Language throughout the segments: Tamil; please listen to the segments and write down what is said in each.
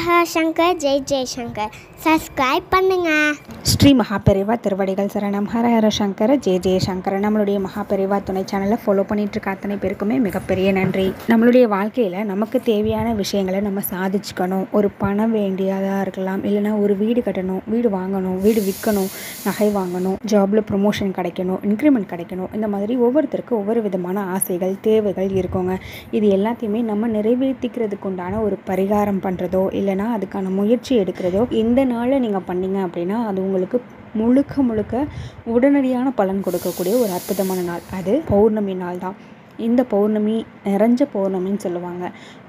ஹர சங்கர் ஜெய் ஜெய்சங்கர். சப்ஸ்கிரைப் பண்ணுங்க. ஸ்ரீ மகாபெரிவா திருவடிகள் சரணம். ஹர ஹர சங்கர ஜெய் ஜெய்சங்கர். நம்மளுடைய மகாபெரிவா துணை சேனலை ஃபாலோ பண்ணிட்டு இருக்க அத்தனை பேருக்குமே மிகப்பெரிய நன்றி. நம்மளுடைய வாழ்க்கையில் நமக்கு தேவையான விஷயங்களை நம்ம சாதிச்சுக்கணும். ஒரு பணம் வேண்டியதாக இருக்கலாம், இல்லைனா ஒரு வீடு கட்டணும், வீடு வாங்கணும், வீடு விற்கணும், நகை வாங்கணும், ஜாபில் ப்ரொமோஷன் கிடைக்கணும், இன்க்ரிமெண்ட் கிடைக்கணும். இந்த மாதிரி ஒவ்வொருத்தருக்கும் ஒவ்வொரு விதமான ஆசைகள் தேவைகள் இருக்குங்க. இது எல்லாத்தையுமே நம்ம நிறைவேற்றிக்கிறதுக்கு உண்டான ஒரு பரிகாரம் பண்ணுறதோ இல்லைனா அதுக்கான முயற்சி எடுக்கிறதோ இந்த நாளில் நீங்கள் பண்ணீங்க அப்படின்னா அது உங்களுக்கு முழுக்க உடனடியான பலன் கொடுக்கக்கூடிய ஒரு அற்புதமான நாள். அது பௌர்ணமி நாள் தான். இந்த பௌர்ணமி நிறைஞ்ச பௌர்ணமின்னு சொல்லுவாங்க.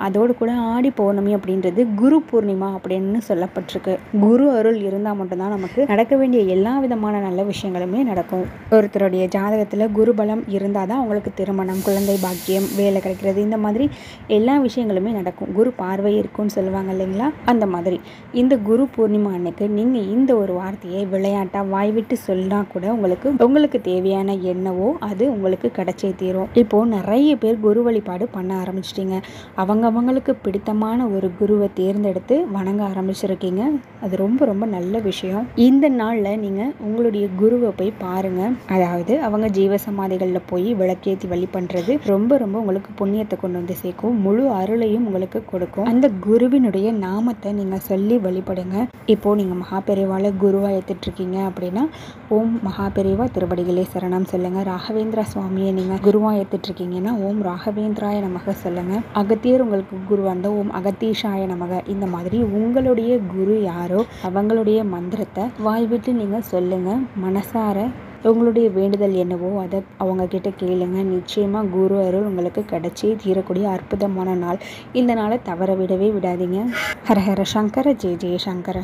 அதோடு கூட ஆடி பௌர்ணமி அப்படின்றது குரு பூர்ணிமா அப்படின்னு சொல்லப்பட்டிருக்கு. குரு அருள் இருந்தால் மட்டும்தான் நமக்கு நடக்க வேண்டிய எல்லா விதமான நல்ல விஷயங்களுமே நடக்கும். ஒருத்தருடைய ஜாதகத்தில் குரு பலம் இருந்தால் தான் அவங்களுக்கு திருமணம், குழந்தை பாக்கியம், வேலை கிடைக்கிறது, இந்த மாதிரி எல்லா விஷயங்களுமே நடக்கும். குரு பார்வை இருக்குன்னு சொல்லுவாங்க இல்லைங்களா, அந்த மாதிரி இந்த குரு பூர்ணிமா அன்னைக்கு நீங்கள் இந்த ஒரு வார்த்தையை விளையாட்டாக வாய் விட்டு சொன்னா கூட உங்களுக்கு தேவையான என்னவோ அது உங்களுக்கு கிடைச்சே தீரும். இப்போது நிறைய பேர் குரு வழிபாடு பண்ண ஆரம்பிச்சிட்டிங்க. அவங்களுக்கு பிடித்தமான ஒரு குருவை தேர்ந்தெடுத்து வணங்க ஆரம்பிச்சிருக்கீங்க. அது ரொம்ப நல்ல விஷயம். இந்த நாளில் நீங்கள் உங்களுடைய குருவை போய் பாருங்கள். அதாவது அவங்க ஜீவசமாதிகளில் போய் விளக்கேற்றி வழி பண்ணுறது ரொம்ப உங்களுக்கு புண்ணியத்தை கொண்டு வந்து சேர்க்கும். முழு அருளையும் உங்களுக்கு கொடுக்கும். அந்த குருவினுடைய நாமத்தை நீங்கள் சொல்லி வழிபடுங்க. இப்போது நீங்கள் மகாபெரிவால குருவாக ஏற்றுட்ருக்கீங்க அப்படின்னா ஓம் மகாபெரிவா திருவடிகளே சரணம் சொல்லுங்கள். ராகவேந்திர சுவாமியை நீங்கள் குருவாக ஏற்றுட்ருக்கீங்கன்னா ஓம் ராகவேந்திராய நமக சொல்லுங்கள். அகத்தியர் உங்களுக்கு குருவாக இருந்தால் ஓம் அகத்தீஷாய நமக. இந்த மாதிரி உங்களுடைய குரு யாரோ அவங்களுடைய மந்திரத்தை வாய் விட்டு நீங்கள் சொல்லுங்கள். மனசார உங்களுடைய வேண்டுதல் என்னவோ அதை அவங்க கிட்ட கேளுங்க. நிச்சயமாக குரு அருள் உங்களுக்கு கிடைச்சே தீரக்கூடிய அற்புதமான நாள். இந்த நாளை தவற விடவே விடாதீங்க. ஹர ஹர சங்கர ஜெய ஜெய சங்கர.